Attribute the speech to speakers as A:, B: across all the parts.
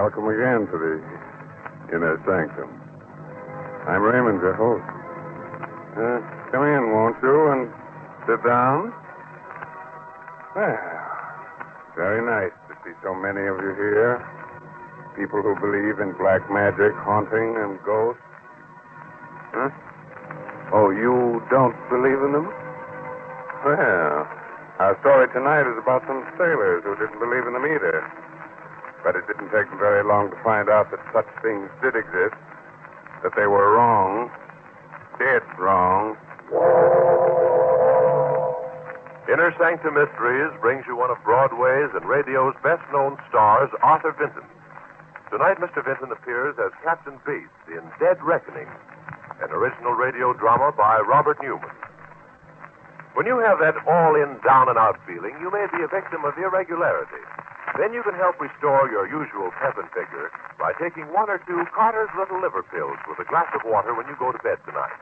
A: Welcome again to the Inner Sanctum. I'm Raymond, your host. Come in, won't you, and sit down? Well, very nice to see so many of you here. People who believe in black magic, haunting, and ghosts. Huh? Oh, you don't believe in them? Well, our story tonight is about some sailors who didn't believe in them either. But it didn't take them very long to find out that such things did exist, that they were wrong, dead wrong.
B: Inner Sanctum Mysteries brings you one of Broadway's and radio's best-known stars, Arthur Vinton. Tonight, Mr. Vinton appears as Captain Bates in Dead Reckoning, an original radio drama by Robert Newman. When you have that all-in, down-and-out feeling, you may be a victim of irregularity. Then you can help restore your usual pep and vigor by taking one or two Carter's Little Liver Pills with a glass of water when you go to bed tonight.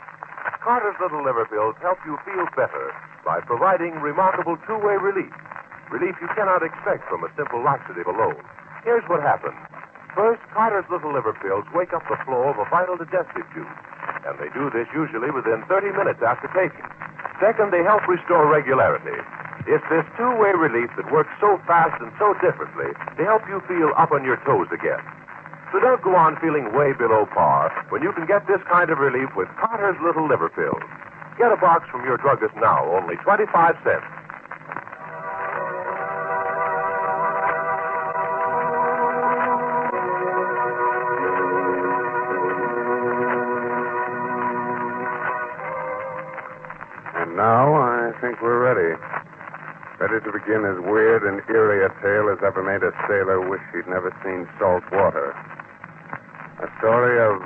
B: Carter's Little Liver Pills help you feel better by providing remarkable two-way relief. Relief you cannot expect from a simple laxative alone. Here's what happens. First, Carter's Little Liver Pills wake up the flow of a vital digestive juice, and they do this usually within 30 minutes after taking. Second, they help restore regularity. It's this two-way relief that works so fast and so differently to help you feel up on your toes again. So don't go on feeling way below par when you can get this kind of relief with Carter's Little Liver Pills. Get a box from your druggist now, only 25 cents.
A: And now I think we're ready. Ready to begin as weird and eerie a tale as ever made a sailor wish he'd never seen salt water. A story of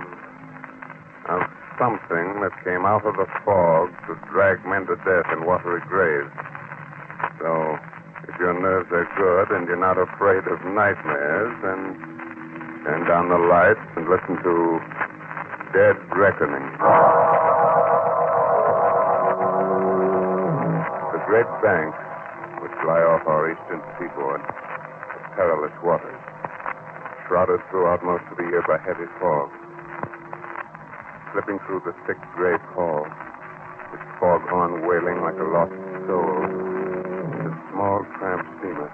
A: something that came out of the fog to drag men to death in watery graves. So, if your nerves are good and you're not afraid of nightmares, then turn down the lights and listen to Dead Reckoning. The great banks which lie off our eastern seaboard, perilous waters, shrouded throughout most of the year by heavy fog. Slipping through the thick gray pall, this fog-horn wailing like a lost soul, is a small tramp steamer.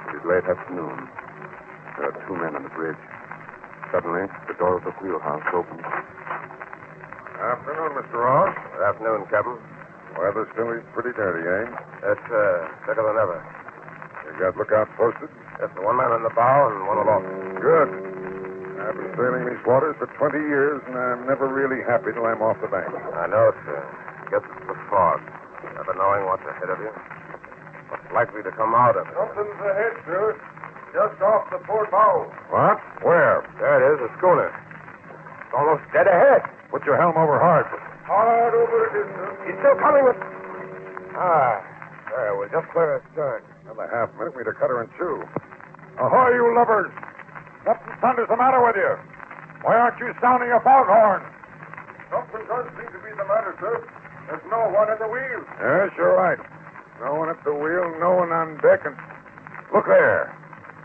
A: It is late afternoon. There are two men on the bridge. Suddenly, the door of the wheelhouse opens. Afternoon, Mr. Ross.
C: Good afternoon, Captain.
A: Weather still is pretty dirty, eh?
C: It's thicker than ever.
A: You got lookouts posted?
C: Just one man in the bow and one aloft.
A: Good. I've been sailing these waters for 20 years, and I'm never really happy till I'm off the bank.
C: I know, sir. Guess it's the fog. Never knowing what's ahead of you. What's likely to come out of it.
A: Something's ahead, sir. Just off the port bow. What? Where?
C: There it is, a schooner. It's almost dead ahead.
A: Put your helm over hard.
C: Hard over it is, sir. He's still coming with... There, we're just clear astern.
A: Another half minute, we'd have cut her in two. Ahoy, you lubbers! What in thunder's the matter with you? Why aren't you sounding your foghorn? Something does seem to be the matter, sir. There's no one at the wheel. Yes, you're right. No one at the wheel, no one on deck, and... Look there.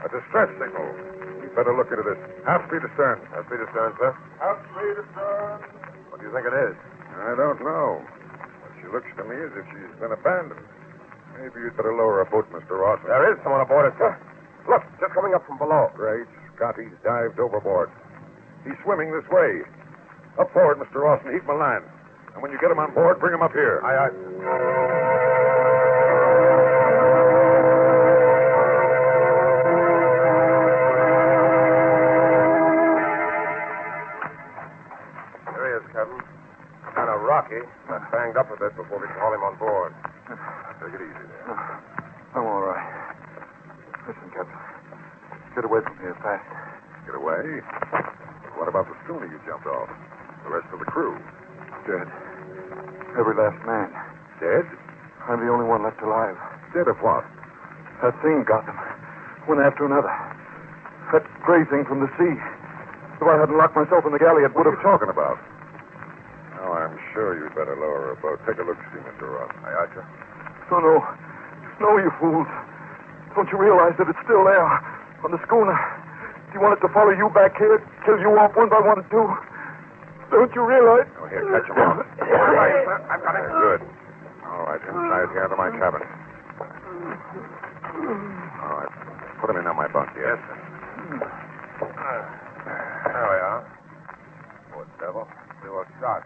A: A distress signal. You'd better look into this. Half speed astern.
C: Half speed astern, sir.
A: Half speed astern.
C: What do you think it is?
A: I don't know. But she looks to me as if she's been abandoned. Maybe you'd better lower a boat, Mr. Ross.
C: There is someone aboard it, sir. Look, just coming up from below.
A: Great Scott, he's dived overboard. He's swimming this way. Up forward, Mr. Ross, and heave him a line. And when you get him on board, bring him up here.
C: Aye, aye. There he is, Captain. Kind of rocky. Got banged up a bit before we can haul him on board.
A: Take it easy there.
D: I'm all right. Listen, Captain. Get away from here fast.
A: Get away? What about the schooner you jumped off? The rest of the crew?
D: Dead. Every last man.
A: Dead?
D: I'm the only one left alive.
A: Dead of what?
D: That thing got them. One after another. That gray thing from the sea. If I hadn't locked myself in the galley, it
A: What
D: would
A: are
D: have...
A: you talking about? Oh, I'm sure you'd better lower a boat. Take a look-see, Mr. Ross.
C: Aye, aye, sir.
D: No, no. No, you fools. Don't you realize that it's still there on the schooner? He wanted to follow you back here, kill you off one by one, too. Don't you realize?
A: Oh, here, catch him on.
C: All right, sir. I've got him.
A: Good. All right, inside here to my cabin. All right. Put him in on my bunk, yes?
C: There we are. Poor devil. He was shot.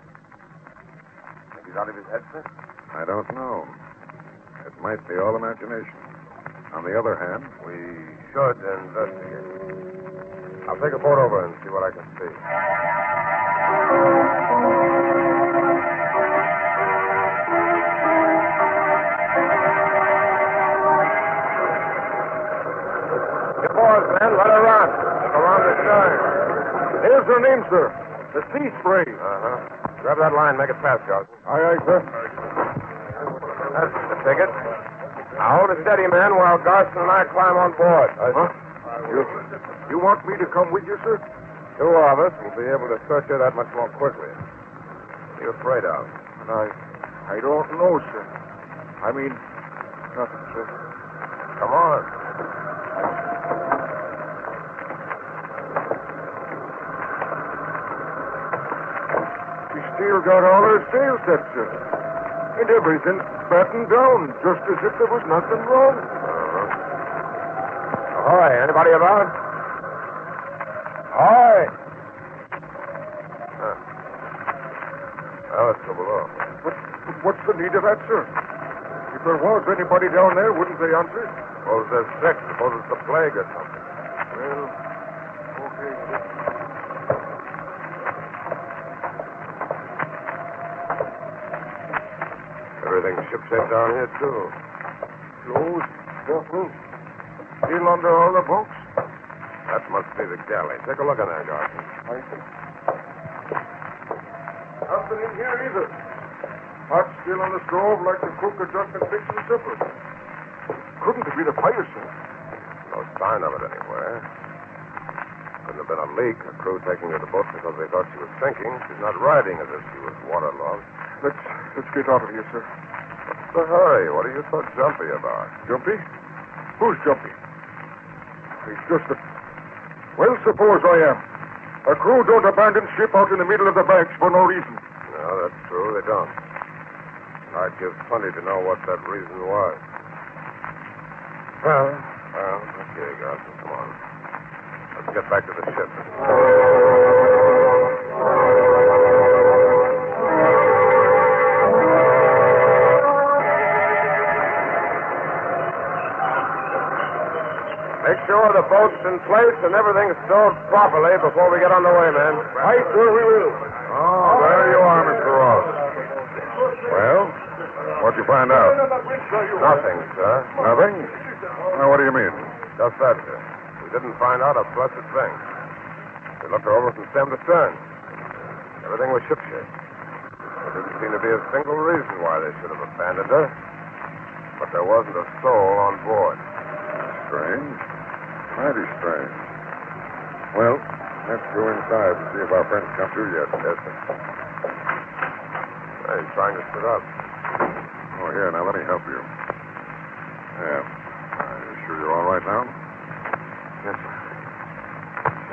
C: Think he's out of his head, sir?
A: I don't know. It might be all imagination. On the other hand,
C: We should investigate. I'll take a boat over and see what I can see. Get boys, man. Let her run. Around the stern.
D: Here's her name, sir. The Sea Spray.
C: Uh-huh. Grab that line. Make it fast, Johnson.
D: Aye, aye, sir.
C: That's the ticket. Now hold it steady, man, while Garson and I climb on board.
D: Huh? You want me to come with you, sir?
C: Two of us will be able to search her that much more quickly. What are you afraid of?
D: And I don't know, sir. I mean, nothing, sir.
C: Come on.
D: She still got all her sails set, sir. And everything battened down, just as if there was nothing wrong.
C: Ahoy, anybody about? Ahoy! Huh. Well, let's go below.
D: But what's the need of that, sir? If there was anybody down there, wouldn't they answer?
C: Suppose they're sick. Suppose it's the plague or something.
D: Well, okay, sir.
C: Everything's shipshape down here, too.
D: Closed, careful. Still under all the bunks.
C: That must be the galley. Take a look in there, Garson.
D: I see. Nothing in here either. Hot still on the stove like the cook had just been fixing supper. Couldn't have been a fire, sir.
C: No sign of it anywhere. Couldn't have been a leak. A crew taking her to the boat because they thought she was sinking. She's not riding as if she was waterlogged.
D: Let's get out of here, sir.
C: What's the hurry? What are you so jumpy about?
D: Jumpy? Who's jumpy? It's just that... Well, suppose I am. A crew don't abandon ship out in the middle of the banks for no reason.
C: No, that's true. They don't. I'd give plenty to know what that reason was. Well, okay, Garson, come on. Let's get back to the ship. Make sure the boat's in place and everything's stowed properly before we get underway, man.
D: Right, sir, we will.
A: Oh, there you are, Mr. Ross. Well, what'd you find out?
C: Nothing, sir.
A: Nothing? Now, what do you mean?
C: Just that, sir. We didn't find out a blessed thing. We looked her over from stem to stern. Everything was shipshape. There didn't seem to be a single reason why they should have abandoned her. But there wasn't a soul on board.
A: Strange. Mighty strange. Well, let's go inside and see if our friends come through yet.
C: Yes, sir. Hey, he's trying to sit up.
A: Oh, here, now let me help you. Yeah. Are you sure you're all right now?
D: Yes, sir.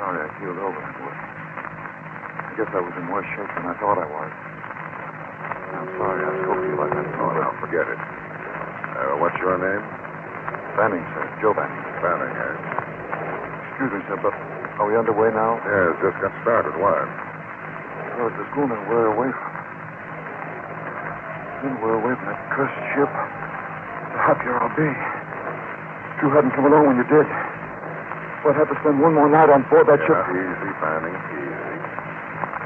D: Sorry I keeled over. I guess I was in worse shape than I thought I was. I'm sorry I spoke to you like that.
A: Oh, now, forget it. What's your name?
D: Banning, sir. Joe Banning.
A: Banning, eh?
D: Excuse me, sir, but are we underway now?
A: Yes, just got started. Why?
D: Well, it's the schooner we're away from. Then we're away from that cursed ship. The happier I'll be. If you hadn't come along when you did, we'd have to spend one more night on board that ship.
A: Easy, Banning, easy.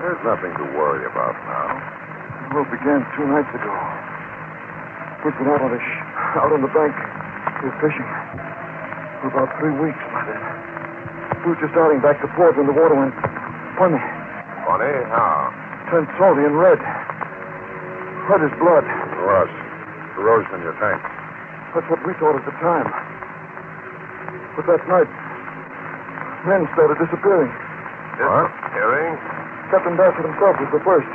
A: There's nothing to worry about now.
D: The war began 2 nights ago. We've been out on the bank. We're fishing. For about 3 weeks by then. We were just starting back to port when the water went funny.
C: Funny? How?
D: Turned salty and red. Red as blood.
A: Rust. Corrosion in your tank.
D: That's what we thought at the time. But that night, men started disappearing.
C: Disappearing?
D: Captain Bassett himself was the first.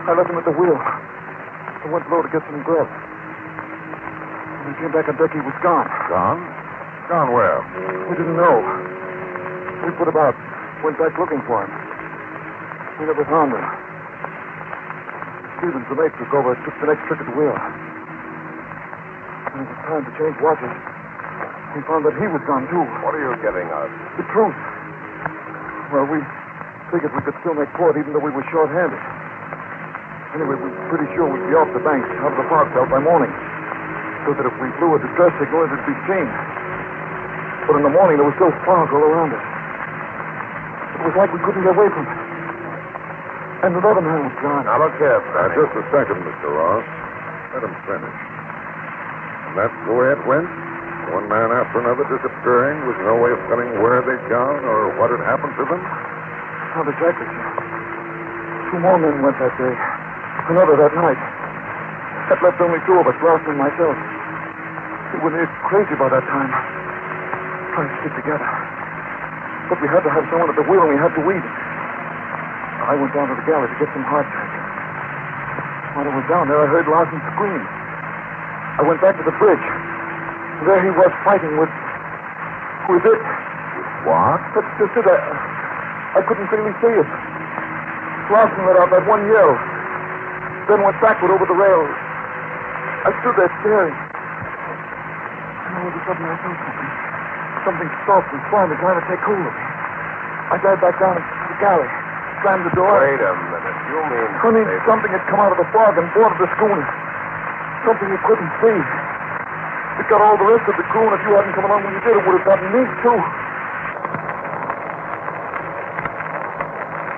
D: I left him at the wheel. I went below to get some grub. When I came back on deck, he was gone.
A: Gone? Gone where?
D: We didn't know. We We put about, went back looking for him. We never found him. Stevens, the mate, took over, took the next trick at the wheel. When it was time to change watches, we found that he was gone, too.
C: What are you getting at?
D: The truth. Well, we figured we could still make port even though we were short-handed. Anyway, we were pretty sure we'd be off the banks, out of the fog belt by morning, so that if we blew a distress signal, it would be seen. But in the morning, there was still fog all around us. It was like we couldn't get away from it. And another man was gone.
C: Now, look here,
A: Now, just a second, Mr. Ross. Let him finish. And that's the way it went? One man after another disappearing with no way of telling where they'd gone or what had happened to them?
D: Not exactly, sir. 2 more men went that day. Another that night. That left only 2 of us, Ross and myself. We were near crazy by that time. Trying to stick together. But we had to have someone at the wheel and we had to weed. I went down to the galley to get some hardtack. While I was down there, I heard Larson scream. I went back to the bridge. There he was fighting with it.
A: What?
D: That's just it. I couldn't really see it. Larson let out that one yell. Then went backward over the rail. I stood there staring. And all of a sudden I felt something. Something soft and slimy trying to take hold of me. I dived back down to the galley. Slammed the door.
C: Wait a minute. You mean...
D: I mean, something had come out of the fog and boarded the schooner. Something you couldn't see. It got all the rest of the crew, and if you hadn't come along when you did, it would have gotten me, too.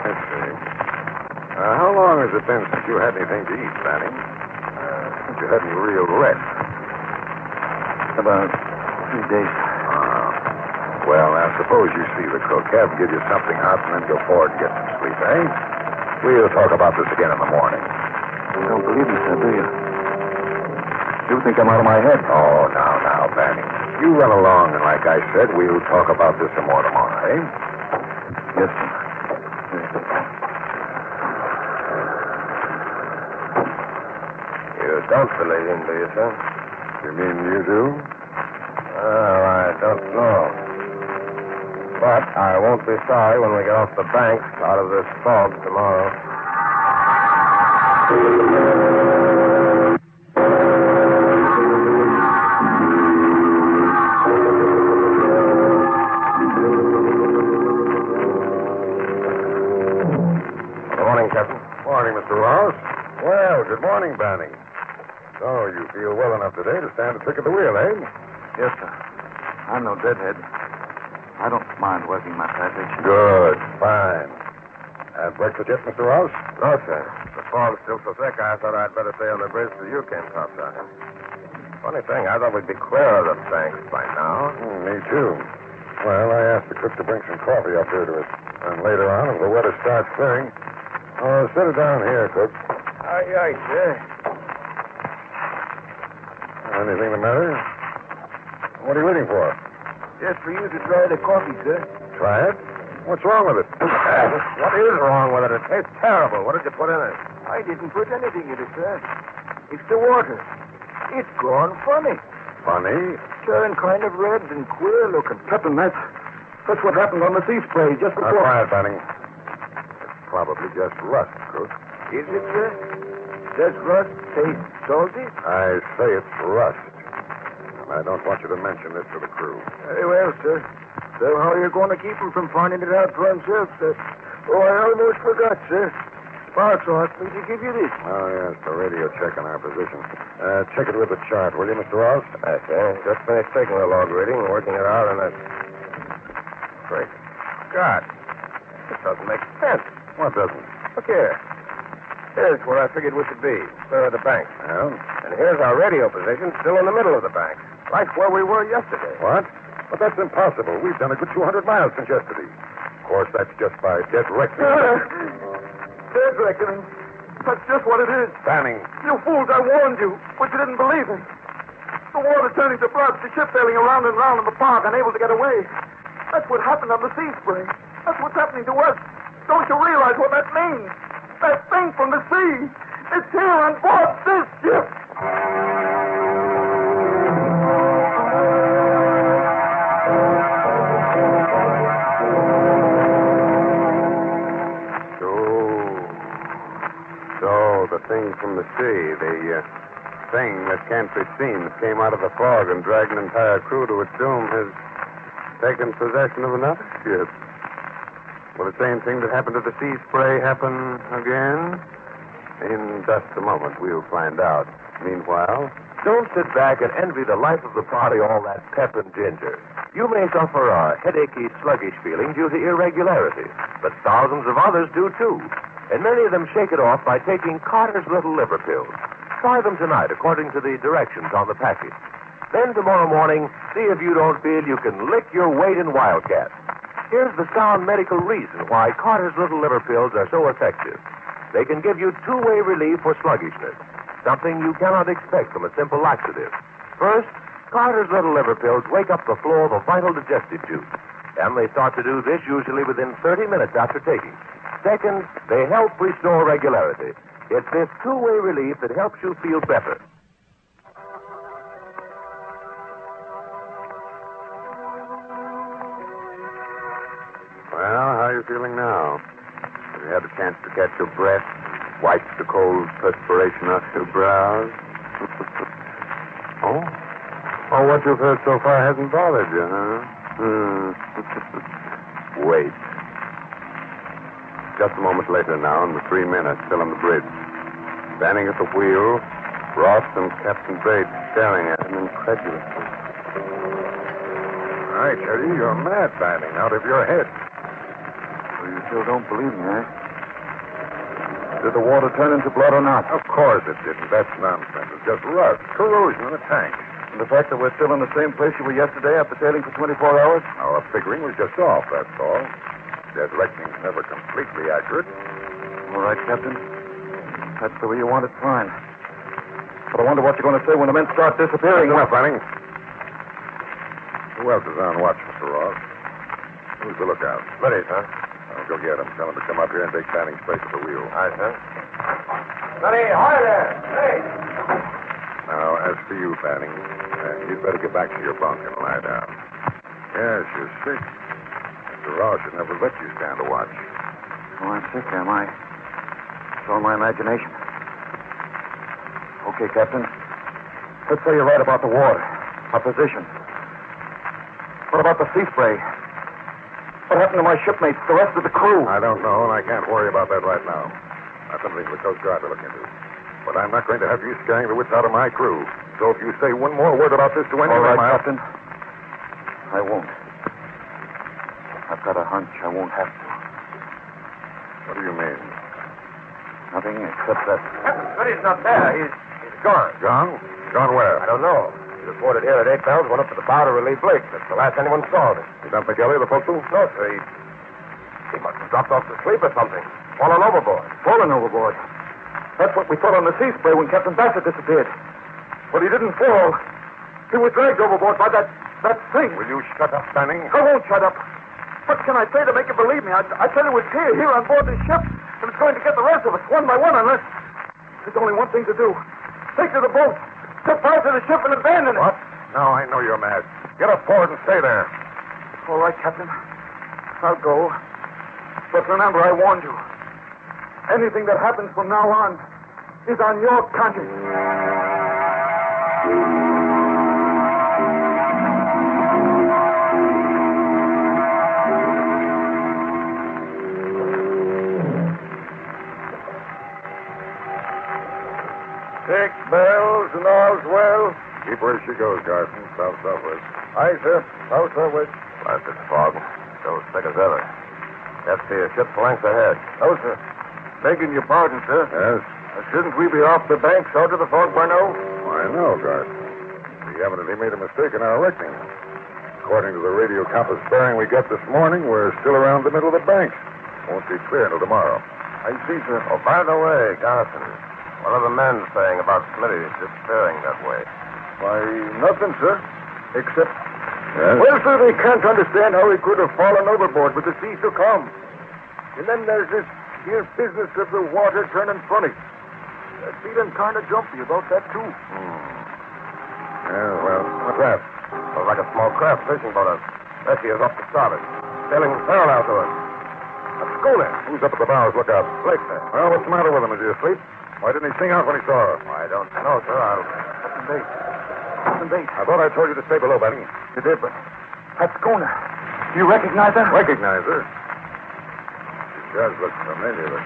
A: Let's see. How long has it been since you had anything to eat, Fanning? Since you had any real rest?
D: About 3 days.
A: Well, now, suppose you see the cook. Have him give you something hot and then go forward and get some sleep, eh? We'll talk about this again in the morning.
D: You don't believe me, sir, do you? You think I'm out of my head?
A: Oh, now, Fanning. You run along, and like I said, we'll talk about this some more tomorrow, eh?
D: Yes, sir.
C: You don't believe him, do you, sir?
A: You mean you do?
C: Well, I don't know. But I won't be sorry when we get off the banks out of this fog tomorrow. Good morning, Captain.
A: Morning, Mr. Ross. Well, good morning, Banning. So, you feel well enough today to stand a trick at the wheel, eh?
D: Yes, sir. I'm no deadhead. I don't mind working my passage.
A: Good. Fine. Had breakfast yet, Mr. Ross?
C: No, sir. The fog's still so thick, I thought I'd better stay on the bridge till you came topside. Funny thing, I thought we'd be clear of the banks by now.
A: Me too. Well, I asked the cook to bring some coffee up here to us. And later on, if the weather starts clearing, set it down here, cook.
C: Aye, aye, sir.
A: Anything the matter? What are you waiting for?
D: Just for you to try the coffee, sir.
A: Try it? What's wrong with it?
C: What is wrong with it? It tastes terrible. What did you put in it?
D: I didn't put anything in it, sir. It's the water. It's gone funny.
A: Funny?
D: Turned kind of red and queer looking. Captain, that's what happened on the sea spray just
A: Now,
D: before.
A: quiet, Banning. It's probably just rust, cook.
D: Is it, sir? Does rust taste salty?
A: I say it's rust. And I don't want you to mention this to the crew.
D: Very well, sir. So how are you going to keep him from finding it out for himself, sir? Oh, I almost forgot, sir. Sparks asked me to give you this.
A: Oh, yes, the radio check on our position. Check it with the chart, will you, Mr. Ross?
C: Yes, sir. Just finished taking the log reading and working it out, and that's... Great Scott. This doesn't make sense.
A: What doesn't?
C: Look here. Here's where I figured we should be, clear of the bank.
A: Well?
C: And here's our radio position, still in the middle of the bank. Right where we were yesterday.
A: What? But that's impossible. We've done a good 200 miles since yesterday. Of course, that's just by dead reckoning.
D: Dead reckoning. That's just what it is.
A: Banning.
D: You fools, I warned you, but you didn't believe me. The water turning to blood, the ship sailing around and round in the fog, unable to get away. That's what happened on the sea spray. That's what's happening to us. Don't you realize what that means? That thing from the sea. It's here on board this ship.
A: thing from the sea. The thing that can't be seen that came out of the fog and dragged an entire crew to its doom has taken possession of another ship. Will the same thing that happened to the Sea Spray happen again? In just a moment, we'll find out. Meanwhile...
B: Don't sit back and envy the life of the party all that pep and ginger. You may suffer a headachy, sluggish feeling due to irregularity, but thousands of others do too. And many of them shake it off by taking Carter's Little Liver Pills. Try them tonight according to the directions on the package. Then tomorrow morning, see if you don't feel you can lick your weight in Wildcat. Here's the sound medical reason why Carter's Little Liver Pills are so effective. They can give you two-way relief for sluggishness, something you cannot expect from a simple laxative. First, Carter's Little Liver Pills wake up the flow of a vital digestive juice, and they start to do this usually within 30 minutes after taking. Second, they help restore regularity. It's this two-way relief that helps you feel better.
A: Well, how are you feeling now? Have you had a chance to catch your breath? Wipe the cold perspiration off your brows? Oh? Oh, what you've heard so far hasn't bothered you, huh? Wait. Just a moment later now, and the three men are still on the bridge. Standing at the wheel, Ross and Captain Bates staring at him incredulously.
C: I tell you, you're mad, Banning, out of your head.
D: So you still don't believe me, eh? Did the water turn into blood or not?
C: Of course it didn't. That's nonsense. It's just rust, corrosion in the tank.
D: And the fact that we're still in the same place you were yesterday after sailing for 24 hours?
C: Our figuring was just off, that's all. Dead reckoning's never completely accurate.
D: All right, Captain. That's the way you want it, fine. But I wonder what you're going to say when the men start disappearing.
C: Enough, Banning. Who else is on watch, Mr. Ross? Who's the lookout?
B: Ready, sir.
C: I'll go get him. Tell him to come up here and take Banning's place at the wheel.
B: Aye, sir. Ready, ahoy there. Hey.
C: Now, as for you, Banning, you'd better get back to your bunk and lie down. Yes, you're sick. Mr. Ross should never let you stand a watch.
D: Oh, I'm sick, am I? It's all my imagination. Okay, Captain. Let's say you're right about the water. Our position. What about the sea spray? What happened to my shipmates, the rest of the crew?
C: I don't know, and I can't worry about that right now. That's something for the Coast Guard to look into. But I'm not going to have you scaring the wits out of my crew. So if you say one more word about this to anyone...
D: All right, Captain. I won't. I've got a hunch I won't have to.
C: What do you mean?
D: Nothing except that...
B: Captain Smitty's not there. He's gone.
C: Gone? Gone where?
B: I don't know. He reported here at 8 bells, went up to the bow to relieve Blake. That's the last anyone saw of him.
C: You dumped the galley, the forecastle?
B: No, sir. He must have dropped off to sleep or something. Fallen overboard.
D: Fallen overboard. That's what we thought on the sea spray when Captain Bassett disappeared. But he didn't fall. He was dragged overboard by that thing.
C: Will you shut up, Banning?
D: I won't shut up. What can I say to make you believe me? I said it was here on board this ship. It was going to get the rest of us, one by one, unless... There's only one thing to do. Take to the boat. Set fire to the ship and abandon it.
C: What? No, I know you're mad. Get up forward and stay there.
D: All right, Captain. I'll go. But remember, I warned you. Anything that happens from now on is on your conscience.
C: Six bells and all's well. Keep where she goes, Carson. South-southwest. Aye, sir. South-southwest.
B: Blasted fog. Still as thick as ever. That's the ship's length ahead.
C: Oh, sir. Begging your pardon, sir. Yes? Shouldn't we be off the banks out of the fog by now? I know, Carson. We evidently made a mistake in our reckoning. According to the radio compass bearing we got this morning, we're still around the middle of the banks. Won't be clear until tomorrow. I see, sir.
B: Oh, by the way, Carson, what are the men saying about Smitty disappearing that way?
C: Why, nothing, sir. Except...
A: Yes?
C: Well, sir, they can't understand how he could have fallen overboard with the sea so calm. And then there's this here business of the water turning funny. They're feeling kind of jumpy about that, too. Yeah, well, what's that?
B: Looks like a small craft fishing boat. Bessie is off the starboard, sailing parallel to us.
C: A schooner. Who's up at the bows? Look out.
B: Blake, sir.
C: Well, what's the matter with him? Is he asleep? Why didn't he sing out when he saw her?
B: I don't know, sir.
D: Captain Bates. Captain Bates.
C: I thought I told you to stay below, Benny.
D: You did, but that schooner. Do you recognize her?
C: Recognize her? She does look familiar, but...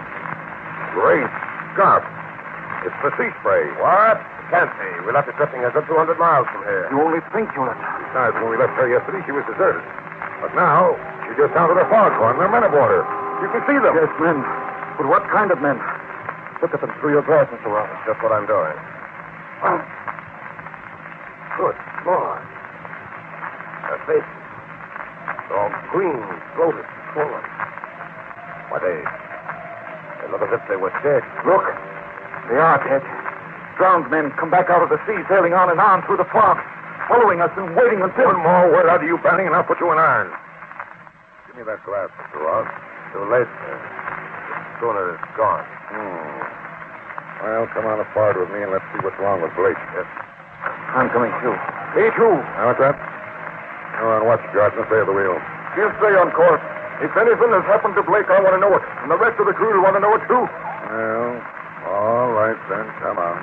C: Great Scott! It's the sea spray.
B: What? Can't be. We left it drifting a good 200 miles from here.
D: You only think you left.
C: Besides, when we left her yesterday, she was deserted. But now, she just sounded her foghorn. There are men aboard her. You can see them.
D: Yes, men. But what kind of men? Look at them through your glass, Mr. Ross.
B: Just what I'm doing.
C: Oh. Good Lord.
B: Her face. It's all green, bloated, swollen. Why, they look as if they were dead.
D: Look. They are dead. Drowned men come back out of the sea, sailing on and on through the fog, following us and waiting until...
C: One more word out of you, Banning, and I'll put you in irons. Give me that glass, Mr. Ross.
B: Too late, sir. The schooner is gone.
C: Well, come on forward with me and let's see what's wrong with Blake.
B: Yes.
D: I'm coming too.
C: Me too. Now, what's that? You're on watch, Gardner. Stay at the wheel.
D: You stay on course. If anything has happened to Blake, I want to know it. And the rest of the crew will want to know it too.
C: Well, all right then. Come on.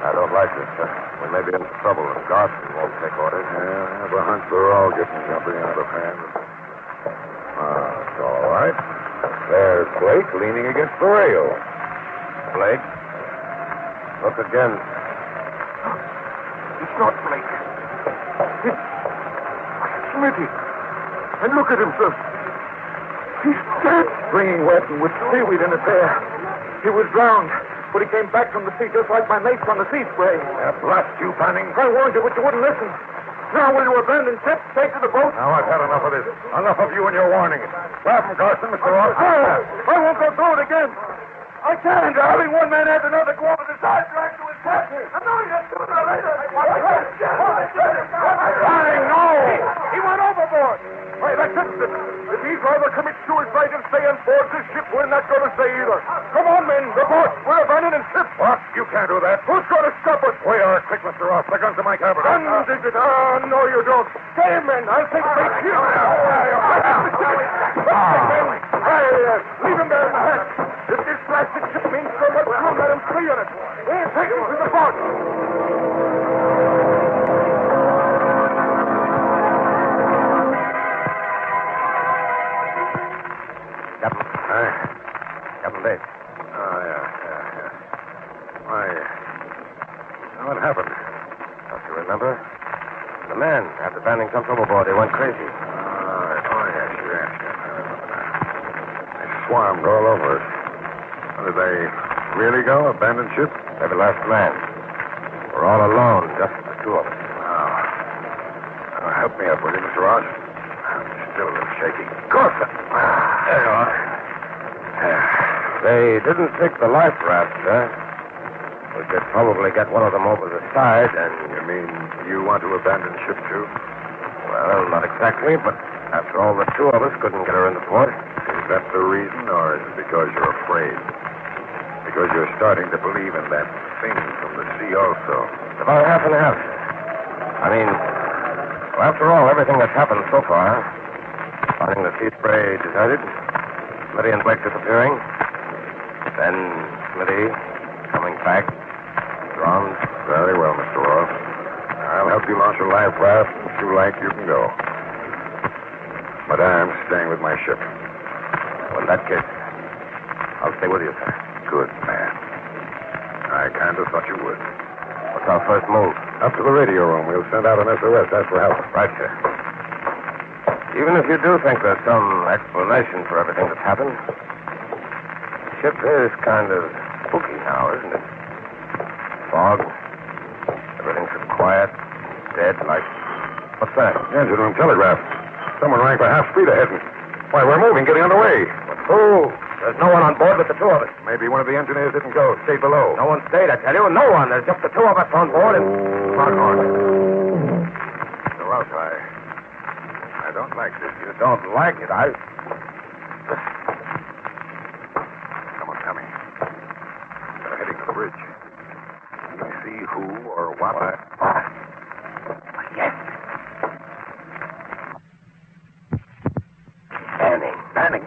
B: I don't like this, sir. We may be in trouble if Garson won't take orders.
C: Yeah, I have a hunch we're all getting jumping out of hand. It's all right. There's Blake leaning against the rail.
B: Blake? Look again.
D: It's not Blake. It's Smitty. And look at him, sir. He's dead. Springing wet and with seaweed in his hair. He was drowned, but he came back from the sea just like my mates on the sea spray.
C: Blast you, Banning.
D: I warned you, but you wouldn't listen. Now will you abandon ship, take to the boat?
C: Now I've had enough of this. Enough of you and your warning. Grab him, Carson, Mr. Ross.
D: I won't go through it again. I can't. Having one man after another go over the side track to his captain. I know you're sooner or later.
C: Banning, no!
D: He went overboard. Why, that's it. If he's rather commit suicide and stay on board this ship, we're not going to stay either. Come on, men. The boat. We're abandoning ship.
C: What? You can't do that.
D: Who's going to stop us?
C: We are. Quick, Mr. Ross. The guns in my cabin.
D: Guns, is it? No, you don't. Stay, men. I'll take bait here. Leave him there in the hatch. If this blasted ship means so much, we'll let him free on it. We'll take him to the boat.
B: Captain Bates.
C: Oh, yeah. Why, what happened?
B: Don't you remember? The man, after Banning jumped overboard, they went crazy.
C: Yes. I remember now. They swarmed all over us. Did they really go? Abandon ship?
B: Every last man. We're all alone, just the two of us.
C: Help me up, will you, Mr. Ross? I'm still a little shaky. Of course. There you are.
B: They didn't take the life raft, sir. We could probably get one of them over the side and...
C: You mean you want to abandon ship, too?
B: Well, not exactly, but after all, the two of us couldn't get her into port.
C: Is that the reason, or is it because you're afraid? Because you're starting to believe in that thing from the sea also?
B: About half and half. I mean, well, after all, everything that's happened so far, finding the sea spray deserted, Smitty and Blake disappearing, then Smitty coming back, drowned.
C: Very well, Mr. Ross. I'll help you launch a life raft. If you like, you can go. But I'm staying with my ship.
B: Well, in that case, I'll stay with you, sir.
C: Good man. I kind of thought you would.
B: What's our first move?
C: Up to the radio room. We'll send out an SOS. Ask for help.
B: Right, sir. Even if you do think there's some explanation for everything that's happened, the ship is kind of spooky now, isn't it? Fog. Everything's so quiet. Dead, like... What's that?
C: Engine room telegraph. Someone rang for half speed ahead. Why, we're moving, getting underway.
B: But who? There's no one on board but the two of us.
C: Maybe one of the engineers didn't go. Stayed below.
B: No one stayed, I tell you. No one. There's just the two of us on board and... Foghorn.
C: Mr. Ross, I don't like this.
B: You don't like it,
C: Someone's coming. They're heading for the bridge. Can you see who or what?
B: Yes.
C: Banning.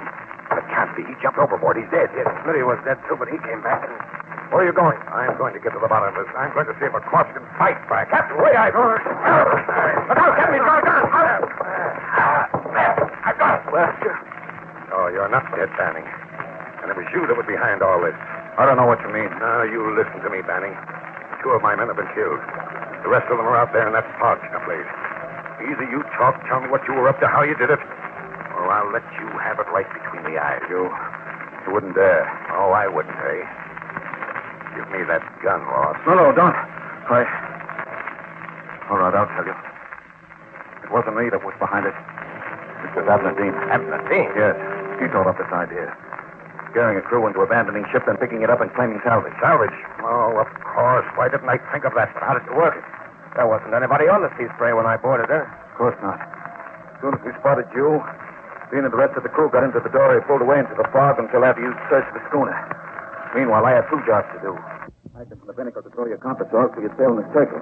C: It can't be. He jumped overboard. He's dead. Yes. Smitty was dead, too, but he came back and... Where are you going? I'm going to get to the bottom of this. I'm going to see if a corpse can fight back. Captain, wait, I... Look out, Captain, he's got a gun. I've got it. Well, oh, you're not dead, Banning. And it was you that was behind all this.
D: I don't know what you mean.
C: Now, you listen to me, Banning. 2 of my men have been killed. The rest of them are out there in that fog place. Either you talk, tell me what you were up to, how you did it, or I'll let you have it right between the eyes.
D: You wouldn't dare.
C: Oh, I wouldn't, eh? Give me that gun, Ross.
D: No, don't. All right, I'll tell you. It wasn't me that was behind it. It was Abner Dean.
C: Abner Dean?
D: Yes. He thought up this idea. Scaring a crew into abandoning ship, then picking it up and claiming salvage.
C: Salvage? Oh, of course. Why didn't I think of that? But how did you work it?
E: There wasn't anybody on the sea spray when I boarded her.
D: Of course not. As soon as we spotted you, Dean and the rest of the crew got into the dory, pulled away into the fog until after you searched the schooner. Meanwhile, I had 2 jobs to do. Acted from the binnacle to throw your compass off so you'd sail in a circle.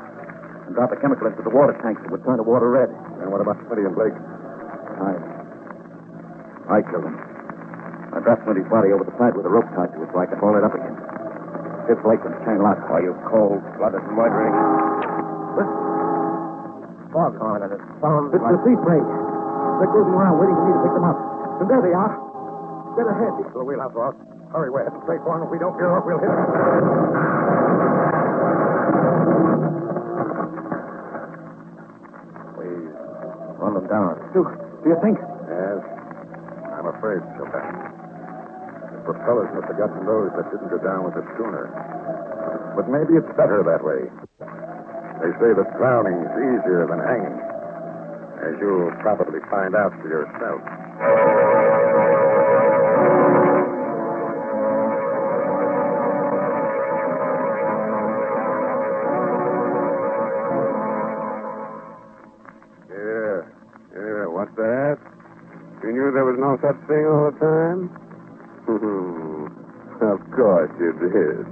D: And drop a chemical into the water tanks that would turn the water red.
C: And what about Smitty and Blake?
D: I killed him. I dropped Smitty's body over the side with a rope tied to it so I could haul it up again. Fifth Blake and chain lock.
C: Are you cold-blooded murdering?
E: Fog on and it sounds
D: It's the sea spray. They're cruising around waiting for me to pick them up. And there they are. Dead ahead.
C: So we'll have Ross. Hurry, we're heading straight for him. If we don't gear up, we'll hit him.
D: Please, run them down. Do you think?
C: Yes. I'm afraid so, Ben. The propellers must have gotten those that didn't go down with the schooner. But maybe it's better that way. They say that drowning's easier than hanging, as you'll probably find out for yourself. Yeah, what's that? You knew there was no such thing all the time? Of course you did.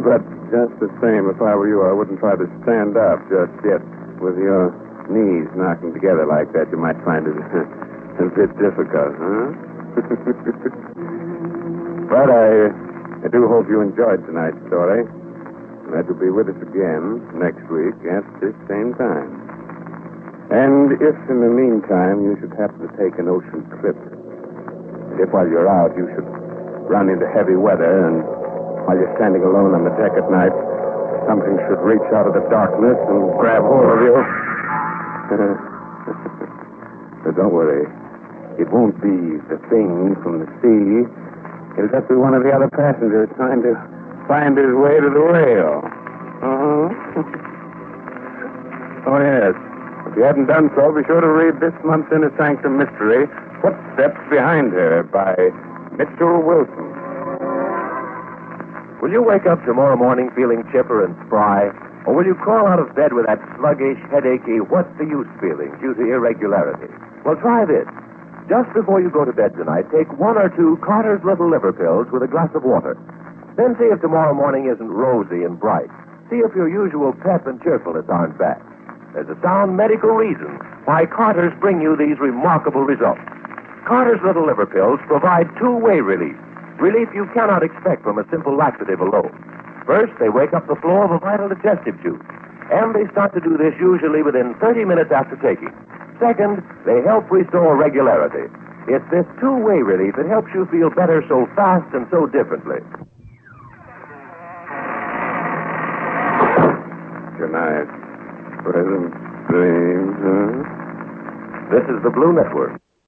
C: But just the same, if I were you, I wouldn't try to stand up just yet. With your knees knocking together like that, you might find it a bit difficult, huh? But I do hope you enjoyed tonight's story. Glad you'll be with us again next week at this same time. And if in the meantime you should happen to take an ocean trip, and if while you're out you should run into heavy weather, and while you're standing alone on the deck at night, something should reach out of the darkness and grab hold of you. But don't worry. It won't be the thing from the sea. It'll just be one of the other passengers trying to find his way to the rail. Oh, yes. If you hadn't done so, be sure to read this month's Inner Sanctum mystery, Footsteps Behind Her, by Mitchell Wilson.
B: Will you wake up tomorrow morning feeling chipper and spry? Or will you crawl out of bed with that sluggish, headachy, what's-the-use feeling due to irregularity? Well, try this. Just before you go to bed tonight, take 1 or 2 Carter's Little Liver Pills with a glass of water. Then see if tomorrow morning isn't rosy and bright. See if your usual pep and cheerfulness aren't back. There's a sound medical reason why Carter's bring you these remarkable results. Carter's Little Liver Pills provide 2-way relief. Relief you cannot expect from a simple laxative alone. First, they wake up the flow of a vital digestive juice. And they start to do this usually within 30 minutes after taking. Second, they help restore regularity. It's this 2-way relief that helps you feel better so fast and so differently.
A: Good night. Pleasant dreams, huh?
B: This is the Blue Network.